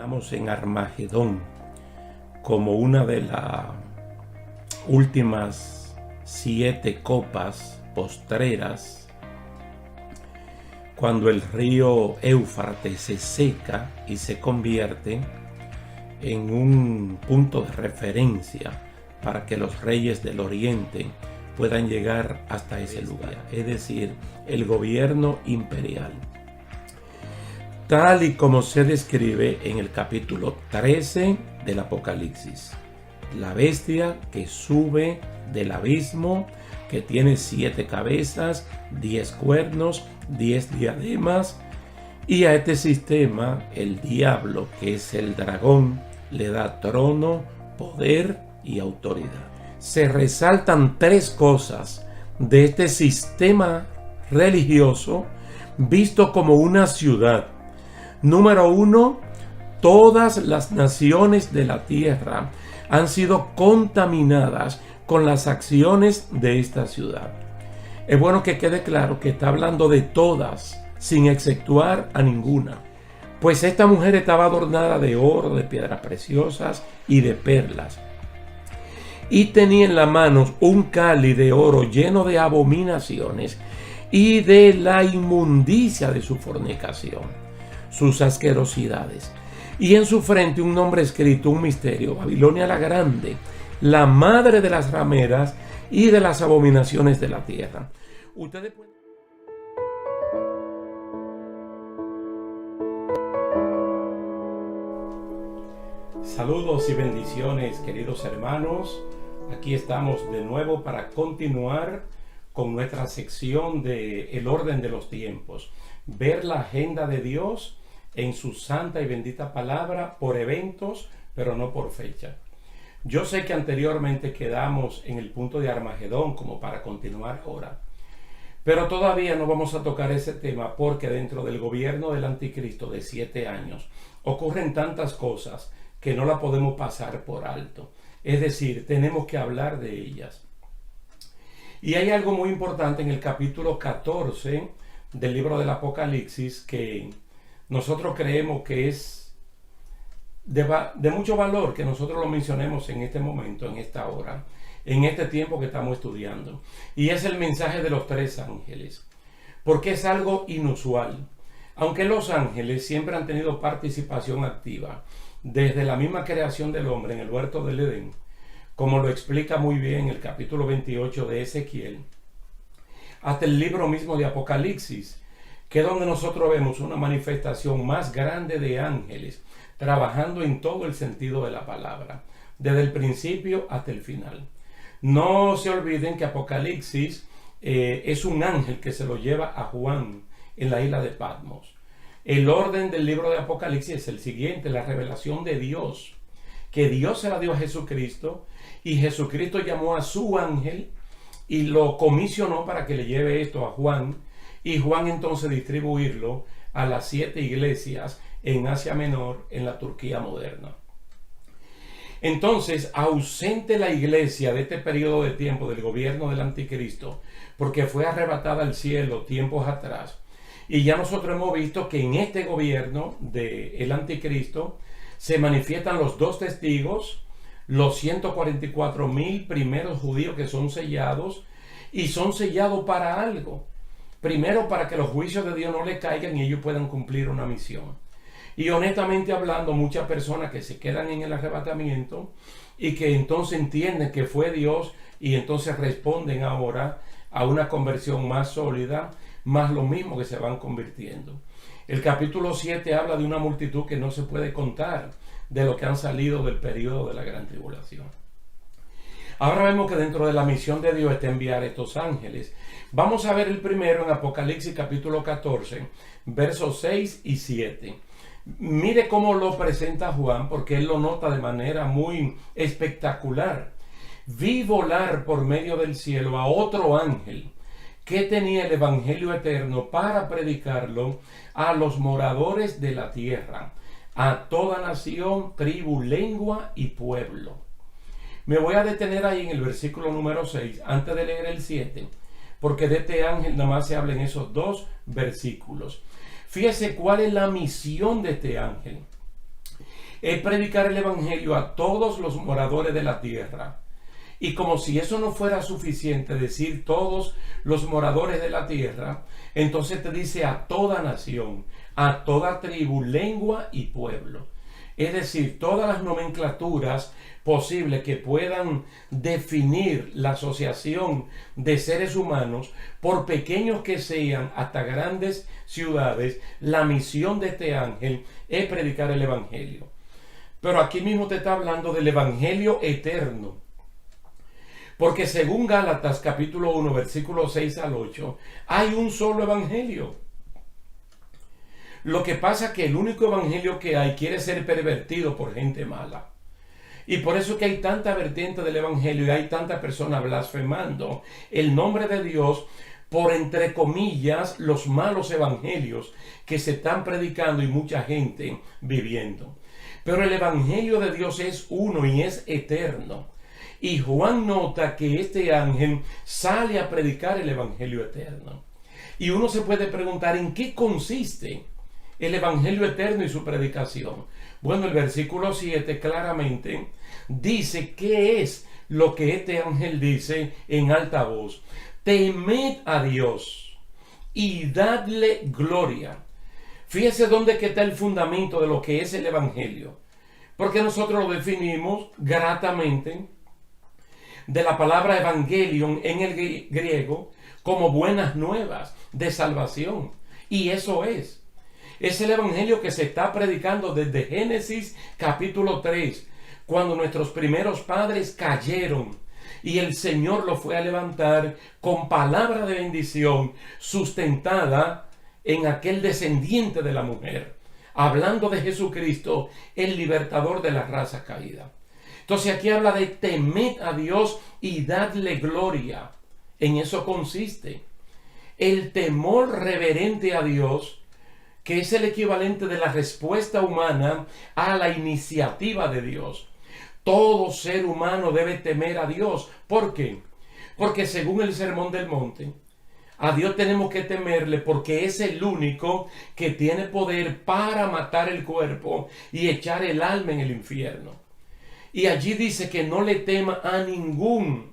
terminamos en Armagedón como una de las últimas 7 copas postreras, cuando el río Éufrates se seca y se convierte en un punto de referencia para que los reyes del Oriente puedan llegar hasta ese lugar, es decir, el gobierno imperial, tal y como se describe en el capítulo 13 del Apocalipsis. La bestia que sube del abismo, que tiene 7 cabezas, 10 cuernos, 10 diademas, y a este sistema el diablo, que es el dragón, le da trono, poder y autoridad. Se resaltan 3 cosas de este sistema religioso visto como una ciudad. Número 1, todas las naciones de la tierra han sido contaminadas con las acciones de esta ciudad. Es bueno que quede claro que está hablando de todas, sin exceptuar a ninguna. Pues esta mujer estaba adornada de oro, de piedras preciosas y de perlas. Y tenía en las manos un cáliz de oro lleno de abominaciones y de la inmundicia de su fornicación, sus asquerosidades. Y en su frente un nombre escrito, un misterio: Babilonia la Grande, la madre de las rameras y de las abominaciones de la tierra. Ustedes pueden... Saludos y bendiciones, queridos hermanos. Aquí estamos de nuevo para continuar con nuestra sección de El orden de los tiempos. Ver la agenda de Dios en su santa y bendita palabra por eventos, pero no por fecha. Yo sé que anteriormente quedamos en el punto de Armagedón como para continuar ahora, pero todavía no vamos a tocar ese tema porque dentro del gobierno del anticristo de 7 años ocurren tantas cosas que no la podemos pasar por alto. Es decir, tenemos que hablar de ellas. Y hay algo muy importante en el capítulo 14 del libro del Apocalipsis que nosotros creemos que es de mucho valor que nosotros lo mencionemos en este momento, en esta hora, en este tiempo que estamos estudiando. Y es el mensaje de los 3 ángeles, porque es algo inusual. Aunque los ángeles siempre han tenido participación activa desde la misma creación del hombre en el huerto del Edén, como lo explica muy bien el capítulo 28 de Ezequiel, hasta el libro mismo de Apocalipsis, que es donde nosotros vemos una manifestación más grande de ángeles trabajando en todo el sentido de la palabra, desde el principio hasta el final. No se olviden que Apocalipsis es un ángel que se lo lleva a Juan en la isla de Patmos. El orden del libro de Apocalipsis es el siguiente: la revelación de Dios, que Dios se la dio a Jesucristo, y Jesucristo llamó a su ángel y lo comisionó para que le lleve esto a Juan, y Juan entonces distribuirlo a las 7 iglesias en Asia Menor, en la Turquía moderna. Entonces, ausente la iglesia de este periodo de tiempo del gobierno del anticristo, porque fue arrebatada al cielo tiempos atrás, y ya nosotros hemos visto que en este gobierno del anticristo se manifiestan los 2 testigos, los 144,000 primeros judíos que son sellados, y son sellados para algo. Primero, para que los juicios de Dios no le caigan y ellos puedan cumplir una misión. Y honestamente hablando, muchas personas que se quedan en el arrebatamiento y que entonces entienden que fue Dios y entonces responden ahora a una conversión más sólida, más lo mismo que se van convirtiendo. El capítulo 7 habla de una multitud que no se puede contar de lo que han salido del periodo de la gran tribulación. Ahora vemos que dentro de la misión de Dios está enviar estos ángeles. Vamos a ver el primero en Apocalipsis capítulo 14, versos 6 y 7. Mire cómo lo presenta Juan, porque él lo nota de manera muy espectacular. Vi volar por medio del cielo a otro ángel que tenía el evangelio eterno para predicarlo a los moradores de la tierra, a toda nación, tribu, lengua y pueblo. Me voy a detener ahí en el versículo número 6 antes de leer el 7, porque de este ángel nada más se habla en esos 2 versículos. Fíjese cuál es la misión de este ángel. es predicar el evangelio a todos los moradores de la tierra. Y como si eso no fuera suficiente, decir todos los moradores de la tierra, entonces te dice a toda nación, a toda tribu, lengua y pueblo. Es decir, todas las nomenclaturas posibles que puedan definir la asociación de seres humanos, por pequeños que sean hasta grandes ciudades, la misión de este ángel es predicar el evangelio. Pero aquí mismo te está hablando del evangelio eterno. Porque según Gálatas capítulo 1, versículos 6 al 8, hay un solo evangelio. Lo que pasa es que el único evangelio que hay quiere ser pervertido por gente mala. Y por eso que hay tanta vertiente del evangelio y hay tanta persona blasfemando el nombre de Dios por, entre comillas, los malos evangelios que se están predicando y mucha gente viviendo. Pero el evangelio de Dios es uno y es eterno. Y Juan nota que este ángel sale a predicar el evangelio eterno. Y uno se puede preguntar en qué consiste el evangelio eterno y su predicación. Bueno, el versículo 7 claramente dice qué es lo que este ángel dice en alta voz. Temed a Dios y dadle gloria. Fíjese dónde que está el fundamento de lo que es el evangelio. Porque nosotros lo definimos gratamente de la palabra evangelion en el griego como buenas nuevas de salvación. Y eso es el evangelio que se está predicando desde Génesis capítulo 3, cuando nuestros primeros padres cayeron y el Señor lo fue a levantar con palabra de bendición sustentada en aquel descendiente de la mujer, hablando de Jesucristo, el libertador de la raza caída. Entonces aquí habla de temed a Dios y dadle gloria. En eso consiste el temor reverente a Dios, que es el equivalente de la respuesta humana a la iniciativa de Dios. Todo ser humano debe temer a Dios. ¿Por qué? Porque según el Sermón del Monte, a Dios tenemos que temerle porque es el único que tiene poder para matar el cuerpo y echar el alma en el infierno. Y allí dice que no le tema a ningún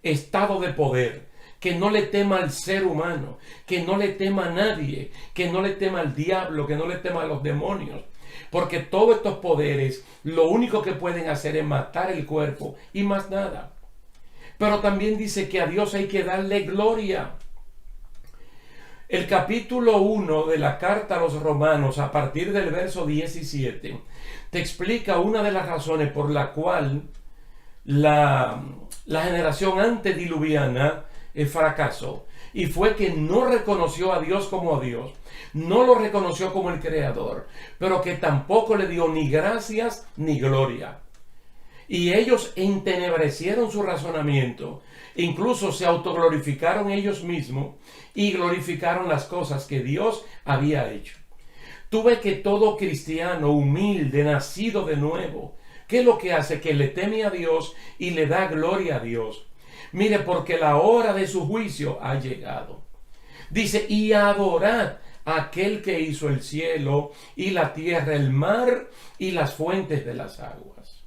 estado de poder, que no le tema al ser humano, que no le tema a nadie, que no le tema al diablo, que no le tema a los demonios. Porque todos estos poderes lo único que pueden hacer es matar el cuerpo y más nada. Pero también dice que a Dios hay que darle gloria. El capítulo 1 de la carta a los Romanos, a partir del verso 17, te explica una de las razones por la cual la generación antediluviana fracasó. Y fue que no reconoció a Dios como a Dios, no lo reconoció como el creador, pero que tampoco le dio ni gracias ni gloria. Y ellos entenebrecieron su razonamiento, incluso se autoglorificaron ellos mismos y glorificaron las cosas que Dios había hecho. Tú ves que todo cristiano humilde, nacido de nuevo, ¿qué es lo que hace? Que le teme a Dios y le da gloria a Dios. Mire, porque la hora de su juicio ha llegado. Dice, y adorad a aquel que hizo el cielo y la tierra, el mar y las fuentes de las aguas.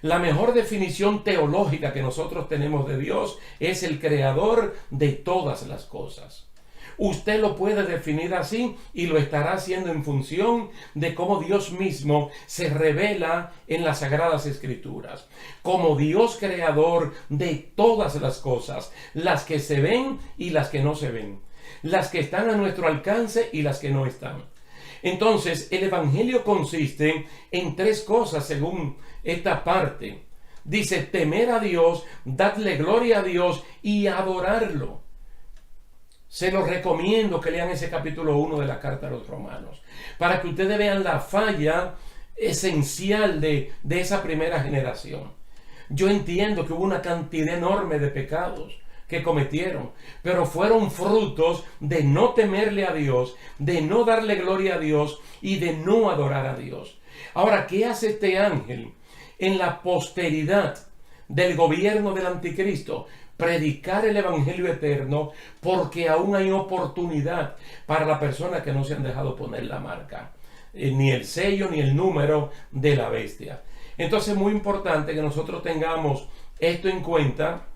La mejor definición teológica que nosotros tenemos de Dios es el creador de todas las cosas. Usted lo puede definir así y lo estará haciendo en función de cómo Dios mismo se revela en las Sagradas Escrituras. Como Dios creador de todas las cosas, las que se ven y las que no se ven, las que están a nuestro alcance y las que no están. Entonces, el Evangelio consiste en tres cosas según esta parte. Dice, temer a Dios, darle gloria a Dios y adorarlo. Se los recomiendo que lean ese capítulo 1 de la carta a los Romanos, para que ustedes vean la falla esencial de esa primera generación. Yo entiendo que hubo una cantidad enorme de pecados que cometieron, pero fueron frutos de no temerle a Dios, de no darle gloria a Dios y de no adorar a Dios. Ahora, ¿qué hace este ángel en la posteridad del gobierno del anticristo? Predicar el evangelio eterno, porque aún hay oportunidad para las personas que no se han dejado poner la marca ni el sello ni el número de la bestia. Entonces es muy importante que nosotros tengamos esto en cuenta,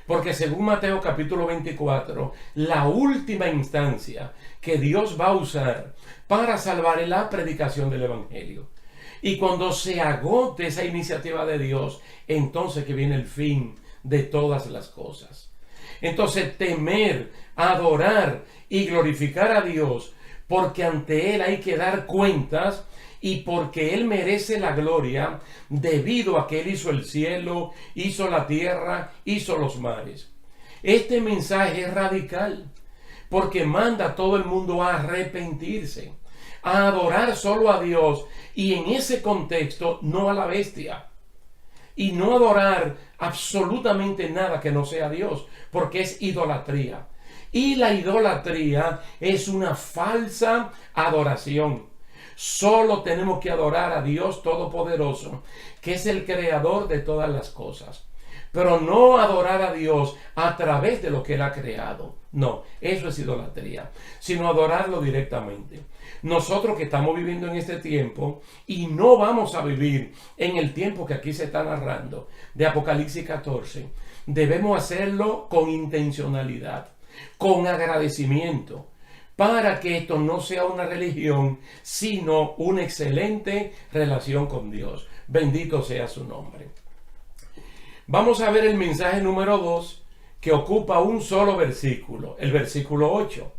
porque según Mateo capítulo 24, la última instancia que Dios va a usar para salvar es la predicación del Evangelio. Y cuando se agote esa iniciativa de Dios, entonces que viene el fin de todas las cosas. Entonces temer, adorar y glorificar a Dios, porque ante Él hay que dar cuentas y porque Él merece la gloria debido a que Él hizo el cielo, hizo la tierra, hizo los mares. Este mensaje es radical porque manda a todo el mundo a arrepentirse, a adorar solo a Dios y en ese contexto no a la bestia. Y no adorar absolutamente nada que no sea Dios, porque es idolatría. Y la idolatría es una falsa adoración. Solo tenemos que adorar a Dios Todopoderoso, que es el creador de todas las cosas. Pero no adorar a Dios a través de lo que Él ha creado. No, eso es idolatría, sino adorarlo directamente. Nosotros que estamos viviendo en este tiempo y no vamos a vivir en el tiempo que aquí se está narrando de Apocalipsis 14, debemos hacerlo con intencionalidad, con agradecimiento, para que esto no sea una religión, sino una excelente relación con Dios. Bendito sea su nombre. Vamos a ver el mensaje número 2, que ocupa un solo versículo, el versículo 8.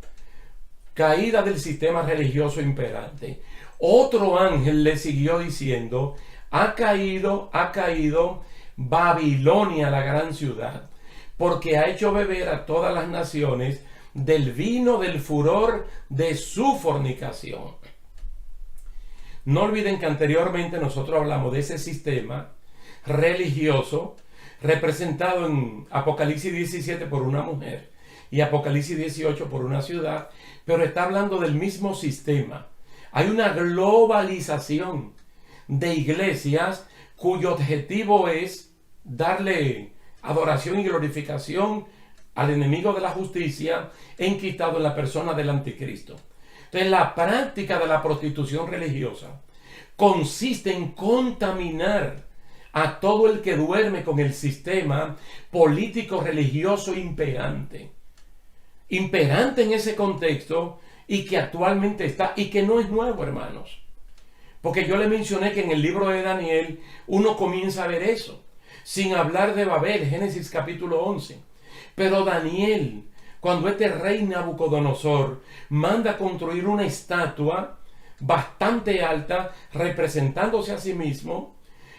Caída del sistema religioso imperante. Otro ángel le siguió diciendo: ha caído Babilonia, la gran ciudad, porque ha hecho beber a todas las naciones del vino del furor de su fornicación. No olviden que anteriormente nosotros hablamos de ese sistema religioso representado en Apocalipsis 17 por una mujer y Apocalipsis 18 por una ciudad, pero está hablando del mismo sistema. Hay una globalización de iglesias cuyo objetivo es darle adoración y glorificación al enemigo de la justicia enquistado en la persona del anticristo. Entonces, la práctica de la prostitución religiosa consiste en contaminar a todo el que duerme con el sistema político religioso imperante en ese contexto, y que actualmente está, y que no es nuevo, hermanos, porque yo le mencioné que en el libro de Daniel uno comienza a ver eso, sin hablar de Babel, Génesis capítulo 11. Pero Daniel, cuando este rey Nabucodonosor manda construir una estatua bastante alta representándose a sí mismo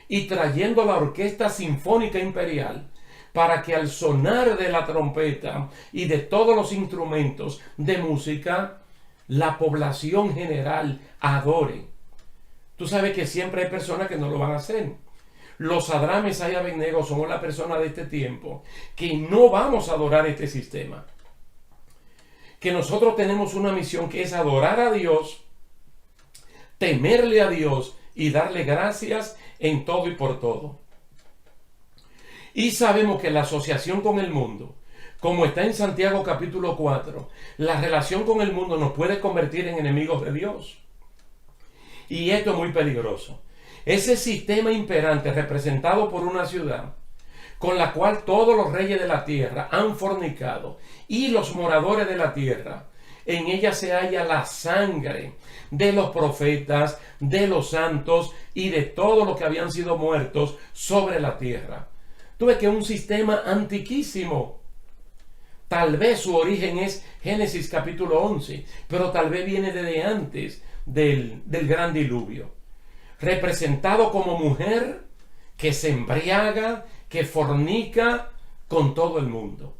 y trayendo la orquesta sinfónica imperial para que al sonar de la trompeta y de todos los instrumentos de música, la población general adore. Tú sabes que siempre hay personas que no lo van a hacer. Los Sadrach, Mesach y Abednego somos la persona de este tiempo que no vamos a adorar este sistema. Que nosotros tenemos una misión que es adorar a Dios, temerle a Dios y darle gracias en todo y por todo. Y sabemos que la asociación con el mundo, como está en Santiago capítulo 4, la relación con el mundo nos puede convertir en enemigos de Dios. Y esto es muy peligroso. Ese sistema imperante representado por una ciudad con la cual todos los reyes de la tierra han fornicado y los moradores de la tierra, en ella se halla la sangre de los profetas, de los santos y de todos los que habían sido muertos sobre la tierra. Tú ves que es un sistema antiquísimo. Tal vez su origen es Génesis capítulo 11, pero tal vez viene desde antes del gran diluvio. Representado como mujer que se embriaga, que fornica con todo el mundo.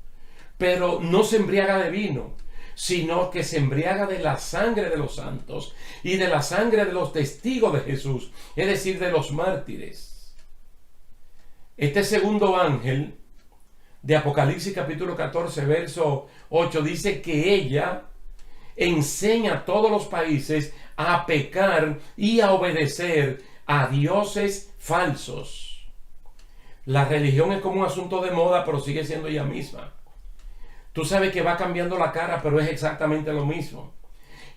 Pero no se embriaga de vino, sino que se embriaga de la sangre de los santos y de la sangre de los testigos de Jesús, es decir, de los mártires. Este segundo ángel de Apocalipsis capítulo 14, verso 8, dice que ella enseña a todos los países a pecar y a obedecer a dioses falsos. La religión es como un asunto de moda, pero sigue siendo ella misma. Tú sabes que va cambiando la cara, pero es exactamente lo mismo.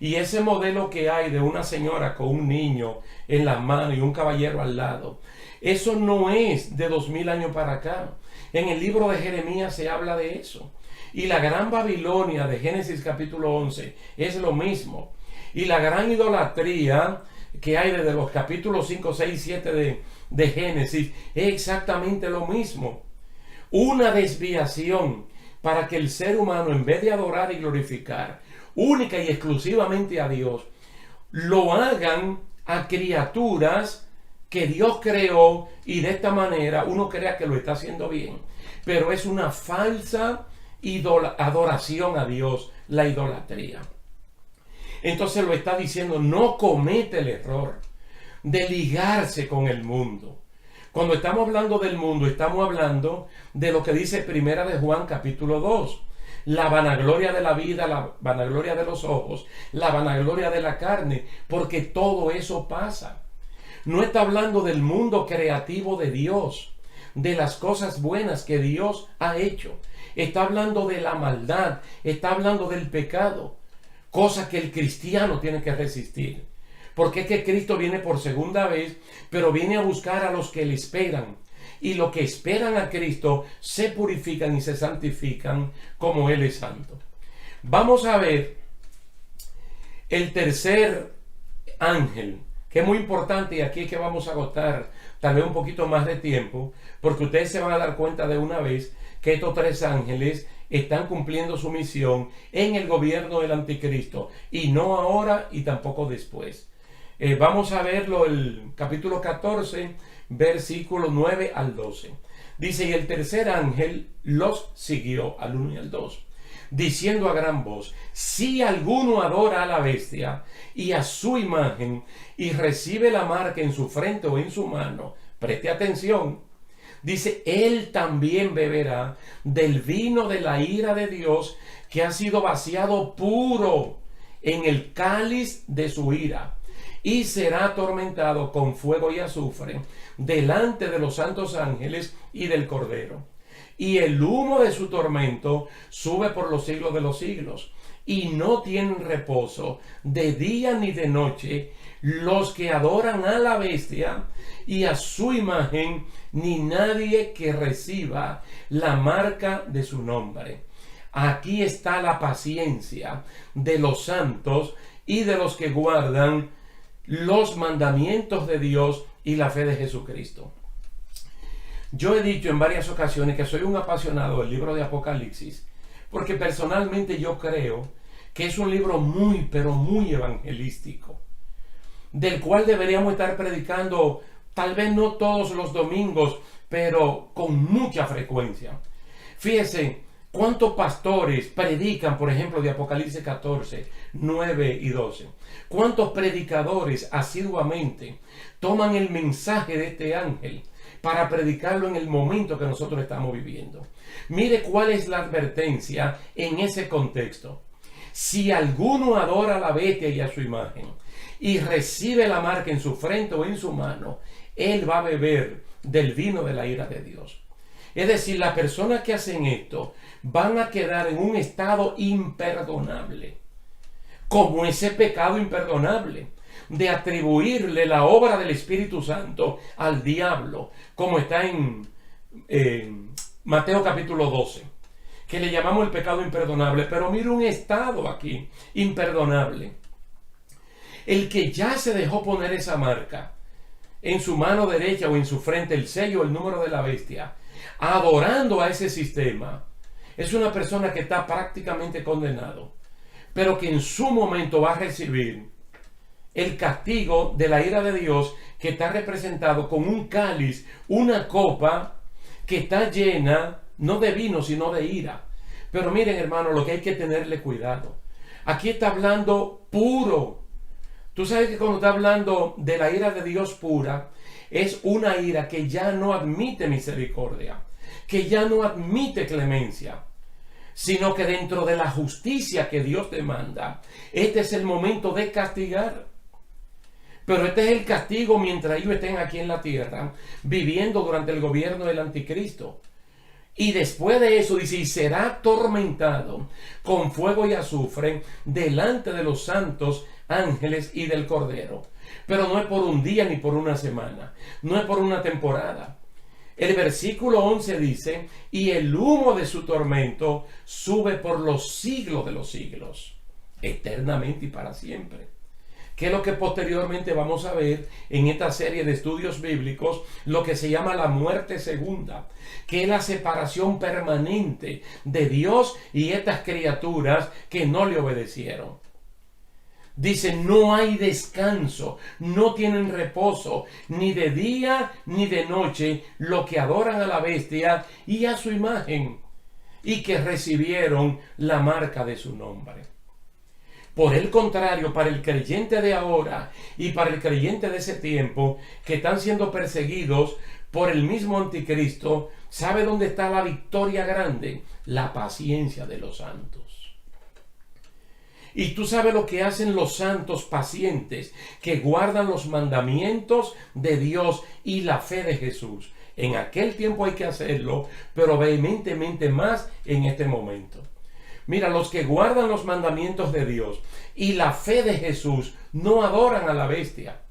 Y ese modelo que hay de una señora con un niño en las manos y un caballero al lado, eso no es de 2000 años para acá. En el libro de Jeremías se habla de eso. Y la gran Babilonia de Génesis capítulo 11 es lo mismo. Y la gran idolatría que hay desde los capítulos 5, 6, 7 de Génesis es exactamente lo mismo. Una desviación para que el ser humano, en vez de adorar y glorificar única y exclusivamente a Dios, lo hagan a criaturas que Dios creó, y de esta manera uno crea que lo está haciendo bien, pero es una falsa adoración a Dios, la idolatría. Entonces lo está diciendo, no comete el error de ligarse con el mundo. Cuando estamos hablando del mundo, estamos hablando de lo que dice Primera de Juan capítulo 2. La vanagloria de la vida, la vanagloria de los ojos, la vanagloria de la carne, porque todo eso pasa. No está hablando del mundo creativo de Dios, de las cosas buenas que Dios ha hecho. Está hablando de la maldad, está hablando del pecado, cosa que el cristiano tiene que resistir. Porque es que Cristo viene por segunda vez, pero viene a buscar a los que le esperan. Y los que esperan a Cristo se purifican y se santifican como Él es santo. Vamos a ver el tercer ángel, que es muy importante, y aquí es que vamos a agotar tal vez un poquito más de tiempo, porque ustedes se van a dar cuenta de una vez que estos tres ángeles están cumpliendo su misión en el gobierno del anticristo, y no ahora y tampoco después. Vamos a verlo, el capítulo 14, versículos 9 al 12. Dice, y el tercer ángel los siguió, al 1 y al 2, diciendo a gran voz, si alguno adora a la bestia y a su imagen y recibe la marca en su frente o en su mano, preste atención, dice, él también beberá del vino de la ira de Dios, que ha sido vaciado puro en el cáliz de su ira, y será atormentado con fuego y azufre delante de los santos ángeles y del Cordero. Y el humo de su tormento sube por los siglos de los siglos, y no tienen reposo de día ni de noche los que adoran a la bestia y a su imagen, ni nadie que reciba la marca de su nombre. Aquí está la paciencia de los santos y de los que guardan los mandamientos de Dios y la fe de Jesucristo. Yo he dicho en varias ocasiones que soy un apasionado del libro de Apocalipsis, porque personalmente yo creo que es un libro muy, pero muy evangelístico, del cual deberíamos estar predicando, tal vez no todos los domingos, pero con mucha frecuencia. Fíjense cuántos pastores predican, por ejemplo, de Apocalipsis 14, 9 y 12. Cuántos predicadores asiduamente toman el mensaje de este ángel para predicarlo en el momento que nosotros estamos viviendo. Mire cuál es la advertencia en ese contexto. Si alguno adora a la bestia y a su imagen y recibe la marca en su frente o en su mano, él va a beber del vino de la ira de Dios. Es decir, las personas que hacen esto van a quedar en un estado imperdonable, como ese pecado imperdonable de atribuirle la obra del Espíritu Santo al diablo, como está en Mateo capítulo 12, que le llamamos el pecado imperdonable. Pero mira un estado aquí imperdonable: el que ya se dejó poner esa marca en su mano derecha o en su frente, el sello, el número de la bestia, adorando a ese sistema, es una persona que está prácticamente condenado, pero que en su momento va a recibir el castigo de la ira de Dios, que está representado con un cáliz, una copa que está llena no de vino sino de ira. Pero miren, hermano, lo que hay que tenerle cuidado, aquí está hablando puro. Tú sabes que cuando está hablando de la ira de Dios pura, es una ira que ya no admite misericordia, que ya no admite clemencia, sino que dentro de la justicia que Dios demanda, este es el momento de castigar. Pero este es el castigo mientras ellos estén aquí en la tierra, viviendo durante el gobierno del anticristo. Y después de eso dice, y será atormentado con fuego y azufre delante de los santos ángeles y del Cordero. Pero no es por un día ni por una semana, no es por una temporada. El versículo 11 dice, y el humo de su tormento sube por los siglos de los siglos, eternamente y para siempre. Que es lo que posteriormente vamos a ver en esta serie de estudios bíblicos, lo que se llama la muerte segunda, que es la separación permanente de Dios y estas criaturas que no le obedecieron. Dice, no hay descanso, no tienen reposo, ni de día ni de noche, lo que adoran a la bestia y a su imagen, y que recibieron la marca de su nombre. Por el contrario, para el creyente de ahora y para el creyente de ese tiempo, que están siendo perseguidos por el mismo anticristo, ¿sabe dónde está la victoria grande? La paciencia de los santos. Y tú sabes lo que hacen los santos pacientes, que guardan los mandamientos de Dios y la fe de Jesús. En aquel tiempo hay que hacerlo, pero vehementemente más en este momento. Mira, los que guardan los mandamientos de Dios y la fe de Jesús no adoran a la bestia.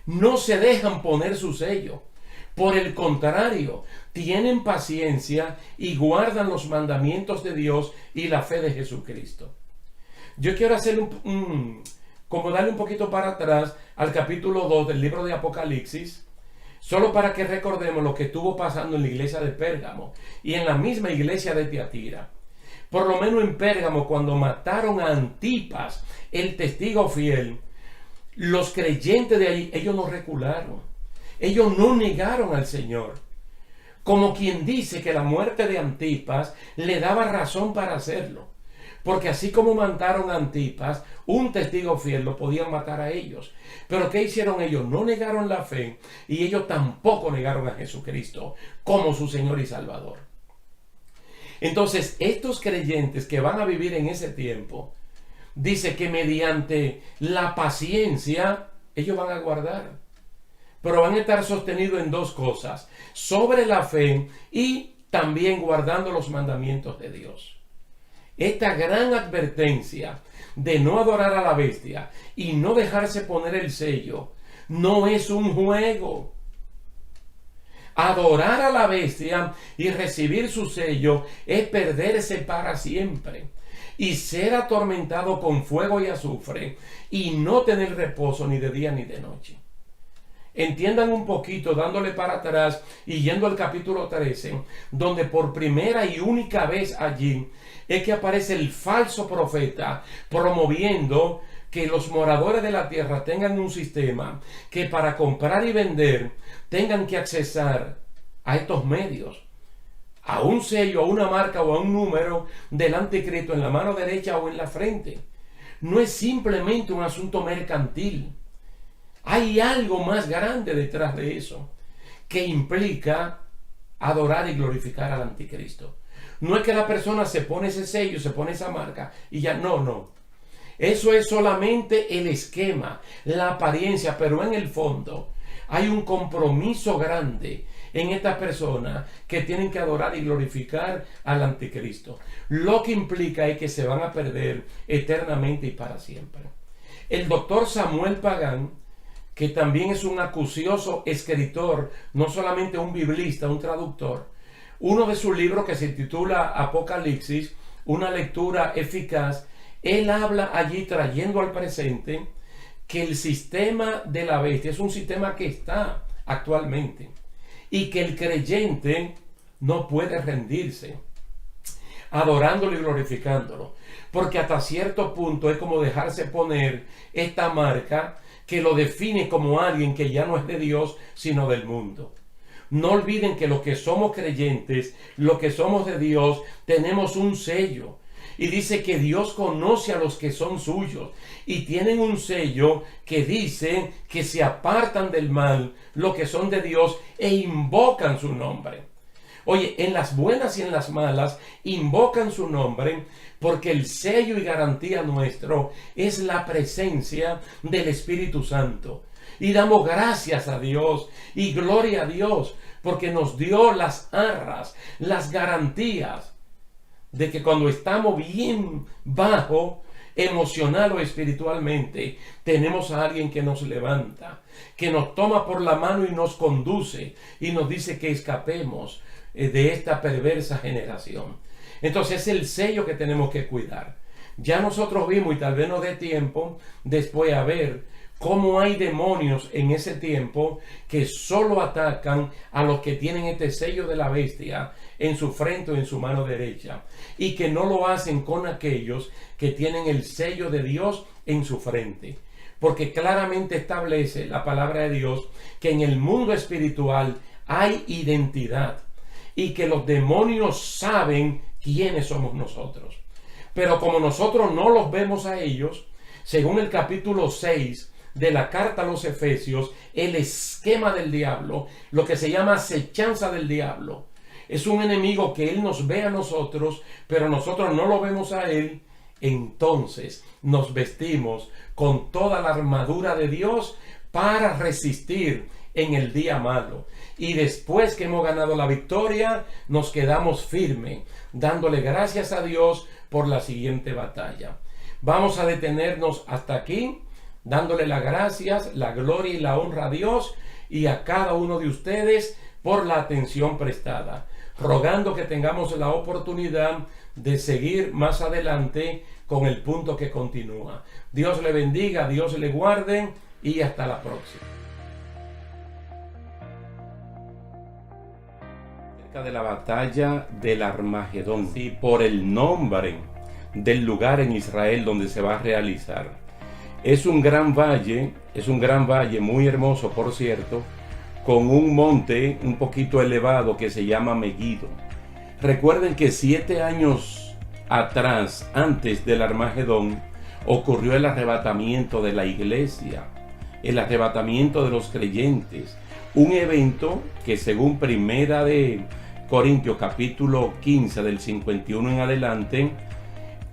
No se dejan poner su sello. Por el contrario, tienen paciencia y guardan los mandamientos de Dios y la fe de Jesucristo. Yo quiero hacer como darle un poquito para atrás al capítulo 2 del libro de Apocalipsis, solo para que recordemos lo que estuvo pasando en la iglesia de Pérgamo y en la misma iglesia de Tiatira. Por lo menos en Pérgamo, cuando mataron a Antipas, el testigo fiel, los creyentes de ahí, ellos no recularon. Ellos no negaron al Señor. Como quien dice que la muerte de Antipas le daba razón para hacerlo. Porque así como mataron a Antipas, un testigo fiel lo podían matar a ellos. Pero ¿qué hicieron ellos? No negaron la fe y ellos tampoco negaron a Jesucristo como su Señor y Salvador. Entonces, estos creyentes que van a vivir en ese tiempo, dice que mediante la paciencia, ellos van a guardar. Pero van a estar sostenidos en dos cosas: sobre la fe y también guardando los mandamientos de Dios. Esta gran advertencia de no adorar a la bestia y no dejarse poner el sello no es un juego. Adorar a la bestia y recibir su sello es perderse para siempre y ser atormentado con fuego y azufre y no tener reposo ni de día ni de noche. Entiendan un poquito, dándole para atrás y yendo al capítulo 13, donde por primera y única vez allí es que aparece el falso profeta promoviendo que los moradores de la tierra tengan un sistema que para comprar y vender tengan que accesar a estos medios, a un sello, a una marca o a un número del anticristo en la mano derecha o en la frente. No es simplemente un asunto mercantil. Hay algo más grande detrás de eso, que implica adorar y glorificar al anticristo. No es que la persona se pone ese sello, se pone esa marca y ya no. Eso es solamente el esquema, la apariencia, pero en el fondo hay un compromiso grande en estas personas que tienen que adorar y glorificar al anticristo. Lo que implica es que se van a perder eternamente y para siempre. El doctor Samuel Pagán, que también es un acucioso escritor, no solamente un biblista, un traductor, uno de sus libros que se titula Apocalipsis, una lectura eficaz, él habla allí trayendo al presente que el sistema de la bestia es un sistema que está actualmente y que el creyente no puede rendirse adorándolo y glorificándolo, porque hasta cierto punto es como dejarse poner esta marca que lo define como alguien que ya no es de Dios sino del mundo. No olviden que los que somos creyentes, los que somos de Dios, tenemos un sello. Y dice que Dios conoce a los que son suyos. Y tienen un sello que dice que se apartan del mal los que son de Dios e invocan su nombre. Oye, en las buenas y en las malas, invocan su nombre porque el sello y garantía nuestro es la presencia del Espíritu Santo. Y damos gracias a Dios y gloria a Dios porque nos dio las arras, las garantías de que cuando estamos bien bajo, emocional o espiritualmente, tenemos a alguien que nos levanta, que nos toma por la mano y nos conduce y nos dice que escapemos de esta perversa generación. Entonces es el sello que tenemos que cuidar. Ya nosotros vimos, y tal vez nos dé tiempo después a ver cómo hay demonios en ese tiempo que solo atacan a los que tienen este sello de la bestia en su frente o en su mano derecha, y que no lo hacen con aquellos que tienen el sello de Dios en su frente, porque claramente establece la palabra de Dios que en el mundo espiritual hay identidad y que los demonios saben quiénes somos nosotros. Pero como nosotros no los vemos a ellos, según el capítulo 6 de la carta a los Efesios, el esquema del diablo, lo que se llama acechanza del diablo, es un enemigo que él nos ve a nosotros, pero nosotros no lo vemos a él. Entonces nos vestimos con toda la armadura de Dios para resistir en el día malo. Y después que hemos ganado la victoria, nos quedamos firmes, dándole gracias a Dios por la siguiente batalla. Vamos a detenernos hasta aquí, dándole las gracias, la gloria y la honra a Dios y a cada uno de ustedes por la atención prestada, rogando que tengamos la oportunidad de seguir más adelante con el punto que continúa. Dios le bendiga, Dios le guarde y hasta la próxima. Acerca de la batalla del Armagedón, y por el nombre del lugar en Israel donde se va a realizar. Es un gran valle muy hermoso, por cierto, con un monte un poquito elevado que se llama Megiddo. Recuerden que 7 años atrás, antes del Armagedón, ocurrió el arrebatamiento de la iglesia, el arrebatamiento de los creyentes, un evento que según Primera de Corintios capítulo 15 del 51 en adelante,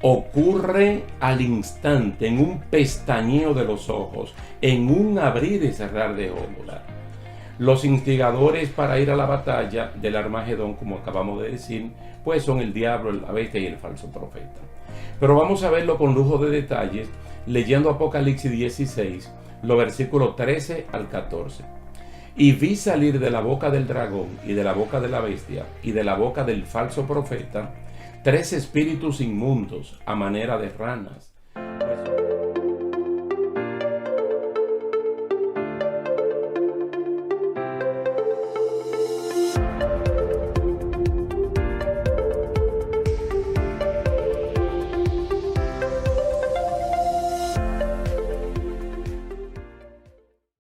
ocurre al instante, en un pestañeo de los ojos, en un abrir y cerrar de ojos. Los instigadores para ir a la batalla del Armagedón, como acabamos de decir, pues son el diablo, la bestia y el falso profeta. Pero vamos a verlo con lujo de detalles, leyendo Apocalipsis 16, los versículos 13 al 14. Y vi salir de la boca del dragón, y de la boca de la bestia, y de la boca del falso profeta, 3 espíritus inmundos a manera de ranas.